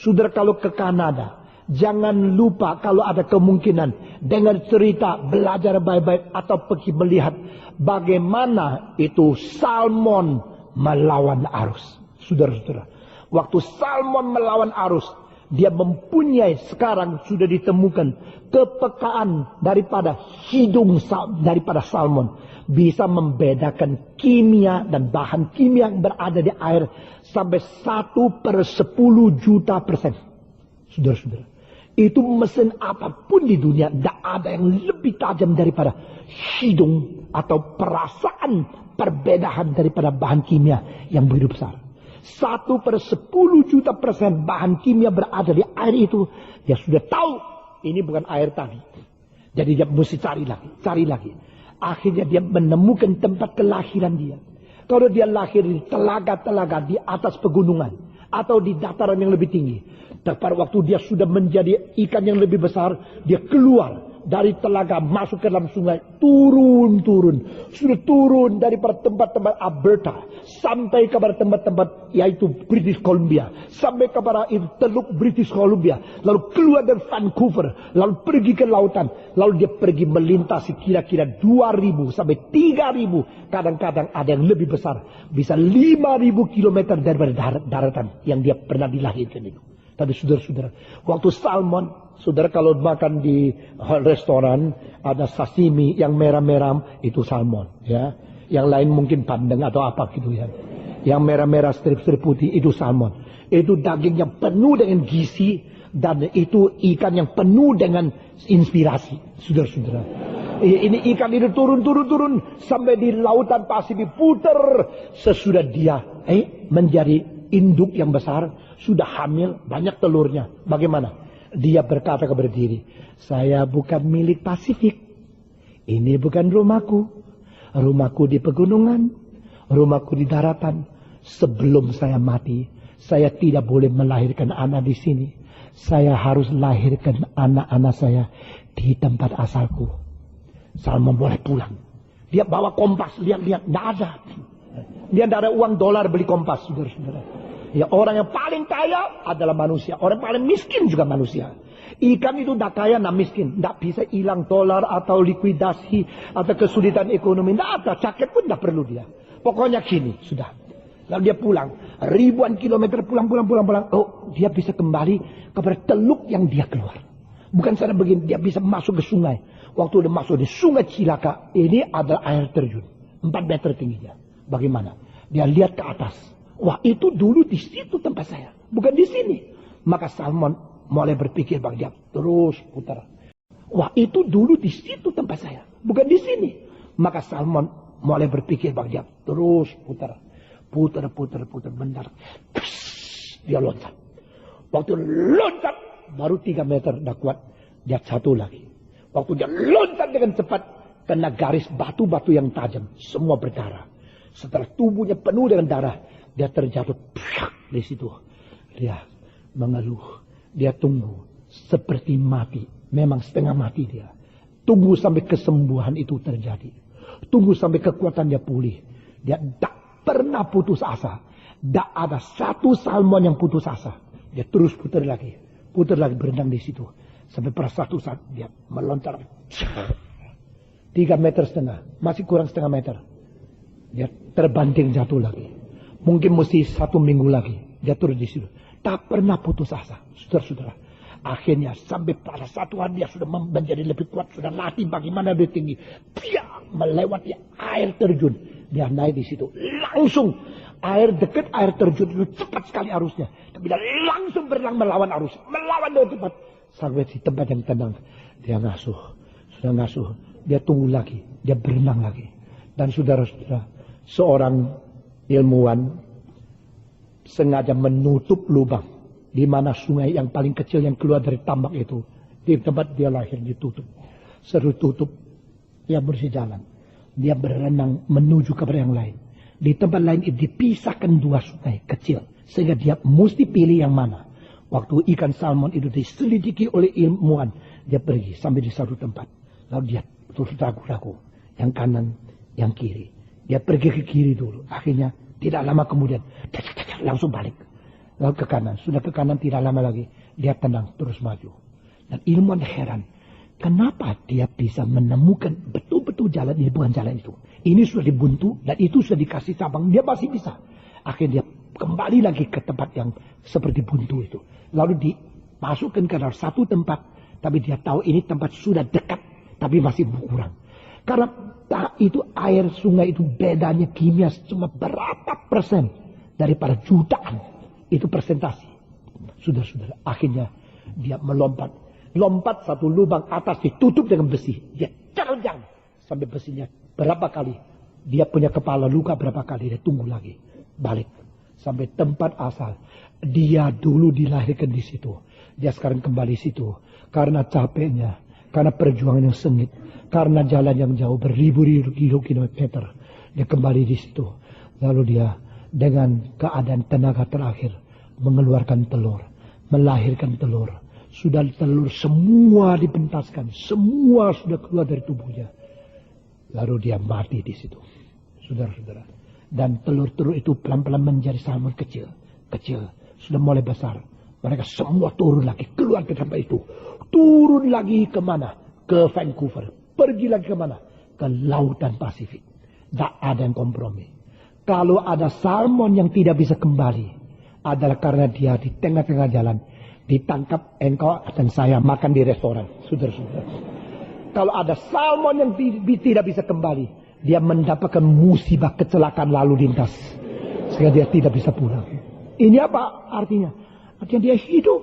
Saudara kalau ke Kanada, jangan lupa kalau ada kemungkinan dengar cerita, belajar baik-baik atau pergi melihat bagaimana itu salmon melawan arus. Saudara-saudara, waktu salmon melawan arus, dia mempunyai sekarang sudah ditemukan kepekaan daripada hidung daripada salmon. Bisa membedakan kimia dan bahan kimia yang berada di air sampai 1/10 juta %. Saudara-saudara, itu mesin apapun di dunia tidak ada yang lebih tajam daripada hidung atau perasaan perbedaan daripada bahan kimia yang begitu besar. 1/10 juta % bahan kimia berada di air itu, dia sudah tahu ini bukan air tadi. Jadi dia mesti cari lagi. Akhirnya dia menemukan tempat kelahiran dia. Kalau dia lahir di telaga-telaga di atas pegunungan atau di dataran yang lebih tinggi, pada waktu dia sudah menjadi ikan yang lebih besar, dia keluar dari telaga masuk ke dalam sungai, turun. Sudah turun dari tempat-tempat Alberta sampai kepada tempat-tempat yaitu British Columbia, sampai kepada itu teluk British Columbia, lalu keluar dari Vancouver, lalu pergi ke lautan, lalu dia pergi melintasi kira-kira 2.000 sampai 3.000, kadang-kadang ada yang lebih besar, bisa 5.000 kilometer daripada daratan yang dia pernah dilahirkan itu. Tapi saudara-saudara, waktu salmon, saudara kalau makan di restoran ada sashimi yang merah-merah itu salmon, ya. Yang lain mungkin bandeng atau apa gitu ya. Yang merah-merah strip-strip putih itu salmon. Itu daging yang penuh dengan gizi dan itu ikan yang penuh dengan inspirasi, saudara-saudara. Ini ikan itu turun sampai di lautan Pasifik, putar sesudah dia menjadi induk yang besar, sudah hamil, banyak telurnya. Bagaimana? Dia berkata kepada diri, saya bukan milik Pasifik. Ini bukan rumahku. Rumahku di pegunungan, rumahku di daratan. Sebelum saya mati, saya tidak boleh melahirkan anak di sini. Saya harus lahirkan anak-anak saya di tempat asalku. Salmon boleh pulang. Dia bawa kompas, lihat-lihat, tidak ada. Dia tidak ada uang dolar beli kompas, saudara-saudara. Ya, orang yang paling kaya adalah manusia. Orang yang paling miskin juga manusia. Ikan itu tidak kaya, tidak miskin. Tidak bisa hilang dolar atau likuidasi atau kesulitan ekonomi. Tidak ada, jaket pun tidak perlu dia. Pokoknya gini, sudah. Lalu dia pulang. Ribuan kilometer pulang. Oh, dia bisa kembali kepada teluk yang dia keluar. Bukan saja begini, dia bisa masuk ke sungai. Waktu dia masuk di sungai Cilaka, ini adalah air terjun. 4 meter tingginya. Bagaimana? Dia lihat ke atas. Wah, itu dulu di situ tempat saya, bukan di sini. Maka salmon mulai berpikir bang, dia terus putar. Wah, itu dulu di situ tempat saya, bukan di sini. Maka salmon mulai berpikir bang, dia terus putar. Benar. Dia loncat. Waktu loncat baru 3 meter, dah kuat. Dia jatuh lagi. Waktu dia loncat dengan cepat, kena garis batu-batu yang tajam, semua berdarah. Setelah tubuhnya penuh dengan darah, dia terjatuh di situ. Dia mengeluh. Dia tunggu. Seperti mati. Memang setengah mati dia. Tunggu sampai kesembuhan itu terjadi. Tunggu sampai kekuatan dia pulih. Dia tak pernah putus asa. Tak ada satu salmon yang putus asa. Dia terus putar lagi berenang di situ. Sampai pada satu saat dia melontar. 3,5 meter. Masih kurang setengah meter. Dia terbanting jatuh lagi. Mungkin mesti 1 minggu lagi. Dia turun di situ. Tak pernah putus asa. Saudara-saudara. Akhirnya sampai pada satu hari dia sudah menjadi lebih kuat. Sudah latih bagaimana dia tinggi. Dia melewati air terjun. Dia naik di situ. Langsung. Air dekat air terjun itu cepat sekali arusnya. Tapi dia langsung berenang melawan arus. Melawan dengan cepat. Sampai di tempat yang tenang. Dia ngasuh. Sudah ngasuh. Dia tunggu lagi. Dia berenang lagi. Dan saudara-saudara. Seorang ilmuwan sengaja menutup lubang di mana sungai yang paling kecil yang keluar dari tambak itu, di tempat dia lahir ditutup. Seru tutup, dia bersih jalan. Dia berenang menuju ke yang lain. Di tempat lain itu dipisahkan 2 sungai kecil, sehingga dia mesti pilih yang mana. Waktu ikan salmon itu diselidiki oleh ilmuwan, dia pergi sampai di satu tempat. Lalu dia terus ragu-ragu, yang kanan, yang kiri. Dia pergi ke kiri dulu. Akhirnya tidak lama kemudian langsung balik. Lalu ke kanan. Sudah ke kanan tidak lama lagi. Dia tenang terus maju. Dan ilmuwan heran. Kenapa dia bisa menemukan betul-betul jalan ini bukan jalan itu. Ini sudah dibuntu dan itu sudah dikasih cabang. Dia masih bisa. Akhirnya dia kembali lagi ke tempat yang seperti buntu itu. Lalu dimasukkan ke dalam satu tempat. Tapi dia tahu ini tempat sudah dekat. Tapi masih kurang. Karena itu air sungai itu bedanya kimia cuma berapa persen daripada jutaan. Itu presentasi. Sudah. Akhirnya dia melompat. Lompat satu lubang atas ditutup dengan besi. Dia terjang sampai besinya berapa kali. Dia punya kepala luka berapa kali. Dia tunggu lagi. Balik. Sampai tempat asal. Dia dulu dilahirkan di situ. Dia sekarang kembali situ. Karena capeknya. Karena perjuangan yang sengit. Karena jalan yang jauh beribu-ribu kilometer. Dia kembali di situ. Lalu dia dengan keadaan tenaga terakhir. Mengeluarkan telur. Melahirkan telur. Sudah telur semua dipentaskan. Semua sudah keluar dari tubuhnya. Lalu dia mati di situ. Saudara-saudara. Dan telur-telur itu pelan-pelan menjadi salmon kecil. Kecil. Sudah mulai besar. Mereka semua turun lagi. Keluar ke tempat itu. Turun lagi kemana? Ke Vancouver. Pergi lagi kemana? Ke Lautan Pasifik. Tak ada yang kompromi. Kalau ada salmon yang tidak bisa kembali. Adalah karena dia di tengah-tengah jalan. Ditangkap engkau dan saya makan di restoran. Saudara-saudara. Kalau ada salmon yang tidak bisa kembali. Dia mendapatkan musibah kecelakaan lalu lintas. Sehingga dia tidak bisa pulang. Ini apa artinya? Artinya dia hidup.